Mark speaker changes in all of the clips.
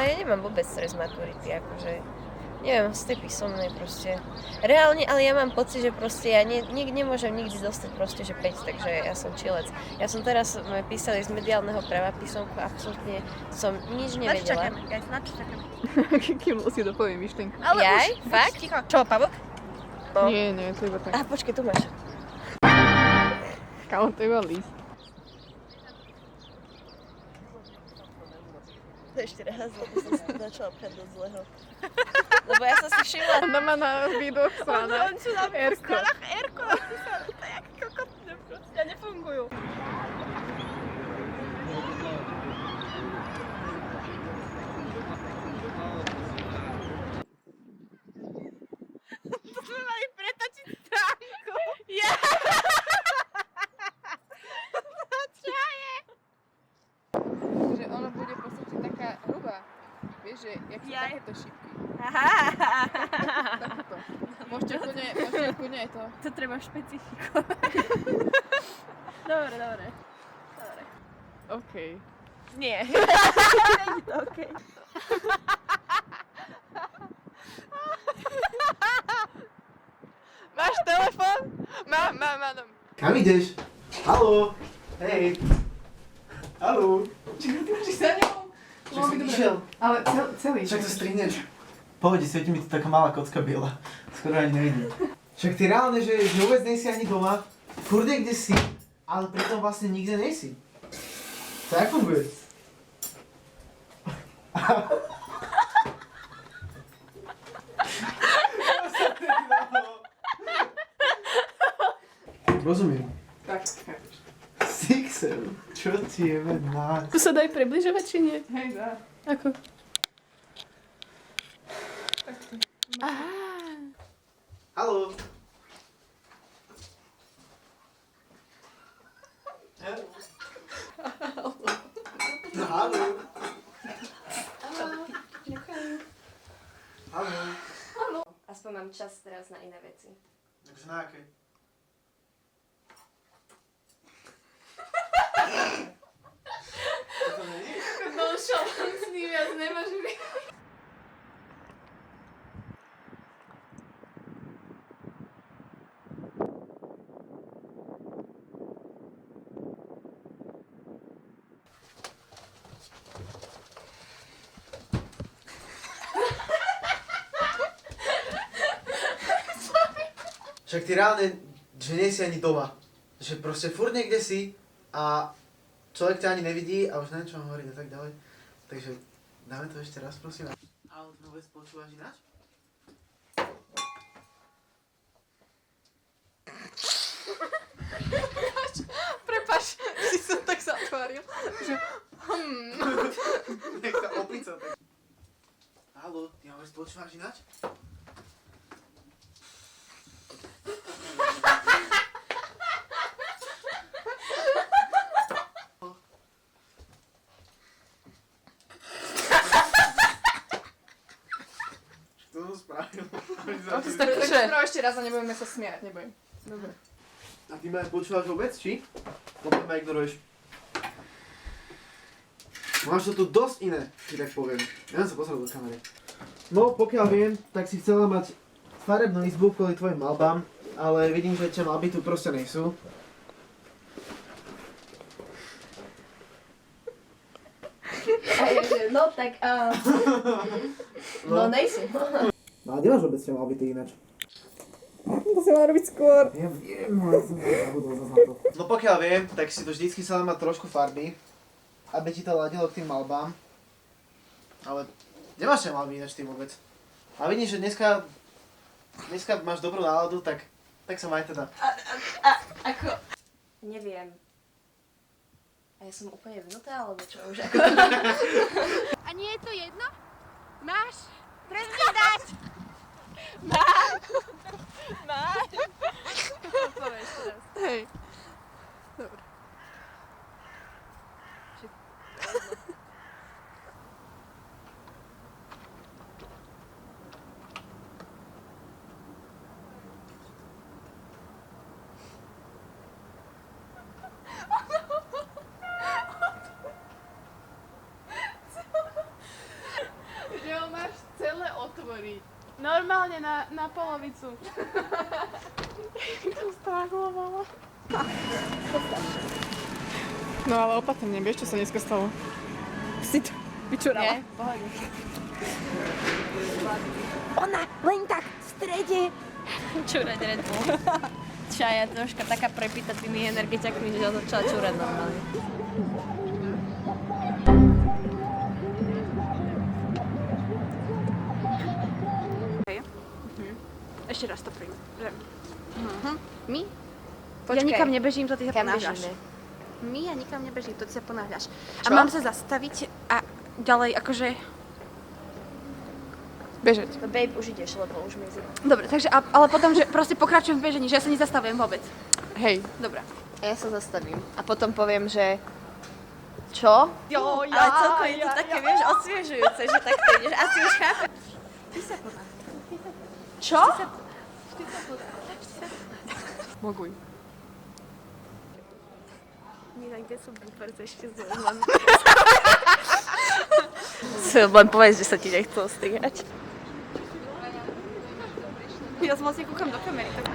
Speaker 1: ja nemám vôbec stres maturity, akože neviem, z tej písomnej proste. Reálne, ale ja mám pocit, že proste ja nemôžem nikdy dostať proste, že 5, takže ja som chillec. Ja som teraz písali z mediálneho práva písomku, absolútne som nič nevedela.
Speaker 2: Na čo čakáme?
Speaker 3: Kým si dopoviem myšlienku.
Speaker 2: Ale
Speaker 1: Jaj?
Speaker 2: už,
Speaker 1: Fakt?
Speaker 2: Ticho. Čo, pavok?
Speaker 1: No.
Speaker 3: Nie, to iba tak.
Speaker 1: Počkej, tu máš.
Speaker 3: Kámo, to iba líst.
Speaker 1: To ešte raz, lebo som si začala pchať do zlého. Lebo ja som si všimla...
Speaker 3: Ona má na výdoch stranách.
Speaker 2: On čo na
Speaker 3: Erko.
Speaker 2: stranách Erko napísané. To je jak kokotné proste. A nefungujú. To sme mali pretočiť stránku. Ja!
Speaker 3: Že ona bude v podstate taká hrubá. Vieš, že jak sú takéto šípky. Takúto. Môžete kľudne aj to.
Speaker 2: To treba špecifikovať. Dobre.
Speaker 3: OK.
Speaker 2: Nie. Není to OK.
Speaker 3: Máš telefon? Mám.
Speaker 4: Kam ideš? Haló? Hej. Haló?
Speaker 3: Či sa ňou?
Speaker 4: Však som išiel.
Speaker 3: Ale celý.
Speaker 4: Však to strihneš. Pohode, svieti mi tu taká malá kocka biela. Skoro ani nevidím. Však ty reálne, že vôbec nejsi ani doma. Furt je kde si, ale pritom vlastne nikde nejsi. To jak funguje? Rozumiem.
Speaker 3: Tak, chápeš.
Speaker 4: Sixer, čo ti je vedná?
Speaker 3: Tu sa daj približovať, či nie? Hej, dá. Ako? Takto.
Speaker 4: Haló? No, haló? Haló?
Speaker 1: Aspoň mám čas teraz na iné veci.
Speaker 4: Takže na aké? To není?
Speaker 3: Nonšalantný viac nemáš byť.
Speaker 4: Však ty reálne, že nie si ani doma. Že proste furt niekde si a človek ťa ani nevidí a už neviem, čo mám hovoriť a tak ďalej. Takže dáme to ešte raz, prosím. Ale ty vôbec počúvaš ináč?
Speaker 3: Prepač, si som tak zatváril, že
Speaker 4: Nech sa opica tak. Haló, ty vôbec počúvaš ináč? Čo som spravil?
Speaker 3: Sprav ešte raz a nebudeme sa smiať, nebojím. Dobre.
Speaker 4: A ty ma počúvaš vôbec, či? Potom ma ignoruješ. Máš to tu dosť iné, ti tak poviem. Ja sa pozrel do kamery. No, pokiaľ viem, tak si chcela mať farebnú izbu kvôli tvojim malbám, ale vidím, že tie malby tu proste nejsú.
Speaker 1: No tak, no nejsú.
Speaker 4: No a kde máš vôbec tie malby ty ináč?
Speaker 3: To si mal robiť skôr.
Speaker 4: Ja viem, ale som zabudol zase na to. No pokiaľ viem, tak si to vždycky chcela mať trošku farby, aby ti to ladilo k tým malbám. Ale nemáš tie malby ináč ty vôbec. A vidíš, že dneska máš dobrú náladu, tak sa maj teda.
Speaker 1: Ako? Neviem. A ja som úplne vnutá, alebo čo už ako?
Speaker 2: A nie je to jedno? Máš? Presne dať! Máš! Povieš teraz.
Speaker 3: Hej. Dobre. Sorry. Normálne na polovicu. To stráhlovala. No ale opatrne, vieš, čo sa dneska stalo? Si to vyčurala.
Speaker 1: Nie, pohode. Ona len tak v strede čúrať Red Bull. Ja troška taká prepýta tými energetiakmi, že začala čúrať normálne.
Speaker 2: Ešte raz to príjme.
Speaker 1: My?
Speaker 2: Ja nikam nebežím, to ty sa ponáhľaš.
Speaker 1: Bežíme.
Speaker 2: Ja nikam nebežím, to ty sa ponáhľaš. A mám sa zastaviť a ďalej akože...
Speaker 3: Bežať.
Speaker 1: No babe, už ideš, lebo už mi je
Speaker 2: Dobre, takže ale potom, že proste pokračujem v bežení, že ja sa nezastavujem vôbec.
Speaker 3: Hej.
Speaker 2: Dobre.
Speaker 1: Ja sa zastavím a potom poviem, že čo?
Speaker 2: Jo,
Speaker 1: Ale celkovo je to také, vieš, osviežujúce, že takto ideš. Asi už chápem. Čo?
Speaker 3: Moguj.
Speaker 1: Nina, kde sú blúperce ešte z len povedz, že sa ti nechcelo strihať.
Speaker 2: Ja som vlastne kúkam do kamery. Tak...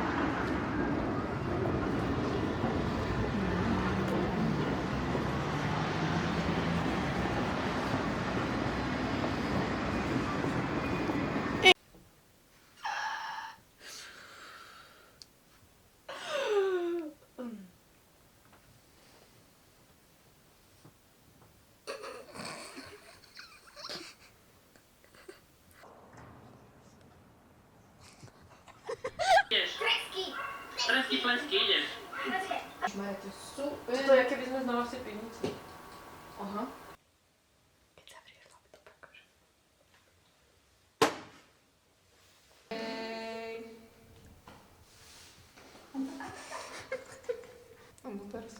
Speaker 5: Tresky, plesky, ideš.
Speaker 3: Máte super. To je, keby sme znova si pivnici. Aha. Keď zavrieš laptop, akože. No teraz.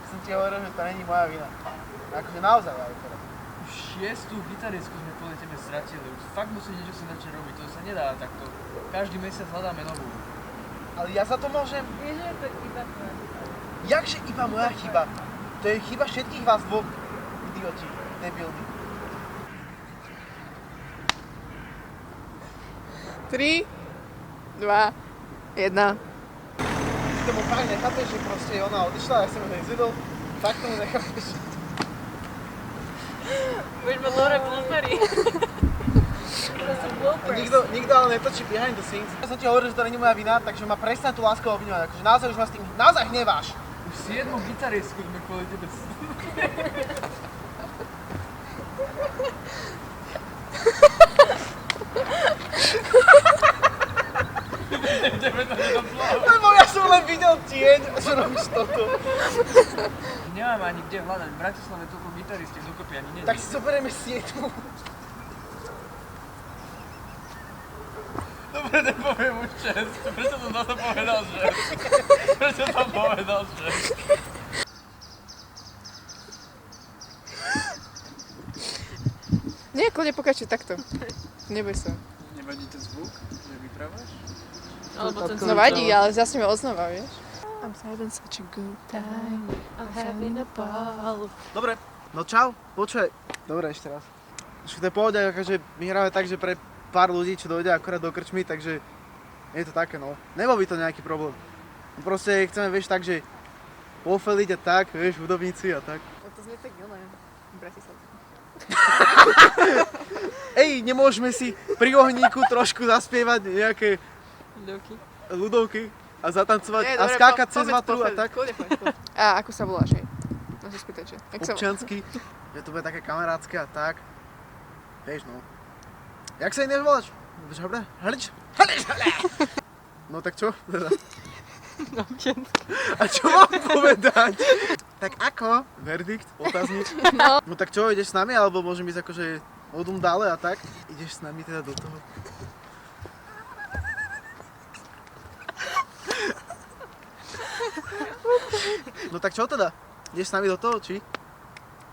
Speaker 4: Som ti hovoril, že to není moja vina. Akože naozaj, ale teda.
Speaker 6: Už 6. gitaristku sme podľa tebe stratili. Už fakt musí niečo sa začať robiť. To sa nedá takto. Každý mesiac hľadáme novú.
Speaker 4: Ale ja za to môžem.
Speaker 3: Vieš, že je to iba tvoja.
Speaker 4: Jakže iba moja chyba? To je chyba všetkých vás dvoch. Idioti, debilní.
Speaker 3: 3, 2, 1.
Speaker 4: Ty tomu fakt nechápeš, že proste ona odišla, ja som ju nezvedol. Fakt tomu nechápeš.
Speaker 1: Budeme dobré blúpery. To sú bloopers.
Speaker 4: Nikto ale netočí behind the scenes. Ja som ti hovoril, že to není moja vina, takže ma prestaň tu láskovo obviňovať. Akože naozaj už ma s tým naozaj hneváš.
Speaker 6: Už 7. gitaristku sme kvôli tebe
Speaker 4: Lebo ja som len videl tieň, že robíš toto.
Speaker 6: Nemáme ani kde hľadať. V Bratislave toľko gitaristiek dokopy ani nie.
Speaker 4: Tak si zoberieme 7.
Speaker 6: Dobre, nepoviem už čest. Prečo som zase povedal, že? Prečo som povedal, že?
Speaker 3: Nie, kľudne pokračuj takto. Neboj sa.
Speaker 6: Nevadí ten zvuk, že vyprávaš?
Speaker 1: Alebo ten
Speaker 3: No vadí, ale zasneme odznova, vieš? I'm having such a good time.
Speaker 1: I'm having a ball.
Speaker 4: Dobre, no čau, počuj. Dobre, ešte raz. To je pohode, akože my hráme tak, že pre pár ľudí, čo dojde akorát do krčmy, takže je to také, no. Nebol by to nejaký problém. No proste chceme, vieš, tak, že pofeliť a tak, vieš, hudobníci a tak.
Speaker 3: To znie tak iné. V Bratislave.
Speaker 4: Ej, nemôžeme si pri ohníku trošku zaspievať nejaké ľudovky a zatancovať a skákať cez vatru a tak?
Speaker 3: A ako sa voláš, hej? No sa spýtať, že?
Speaker 4: Občansky, že to bude také kamarádske a tak. Vieš, no. Jak sa iné voláš? No tak čo? Teda. A čo mám povedať? Tak ako? Verdikt? Otáznik? No tak čo, ideš s nami, alebo môžem ísť akože odum dále a tak? Ideš s nami teda do toho? No tak čo teda? Ideš s nami do toho, či?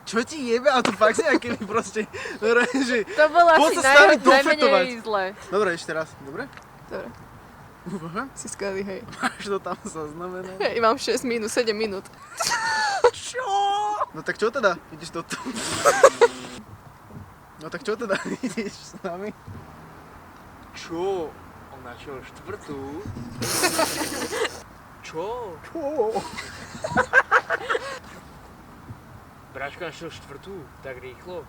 Speaker 4: Čo ti jebe? A to fakt nejaký proste, že...
Speaker 3: To bolo
Speaker 4: Poď
Speaker 3: asi
Speaker 4: sa s nami dofetovať.
Speaker 3: najmenej zle.
Speaker 4: Dobre, ešte raz, dobre?
Speaker 3: Dobre,
Speaker 4: Uvaha,
Speaker 3: si skvelý, hej.
Speaker 4: máš to tam zaznamenané.
Speaker 3: Hej, mám 6 minút, 7 minút.
Speaker 4: Čo? No tak čo teda? Ideš toto? No tak čo teda? Ideš s nami?
Speaker 6: Čo? On našiel štvrtú? Čo?
Speaker 4: Čo?
Speaker 6: Bračko našiel štvrtú? Tak rýchlo?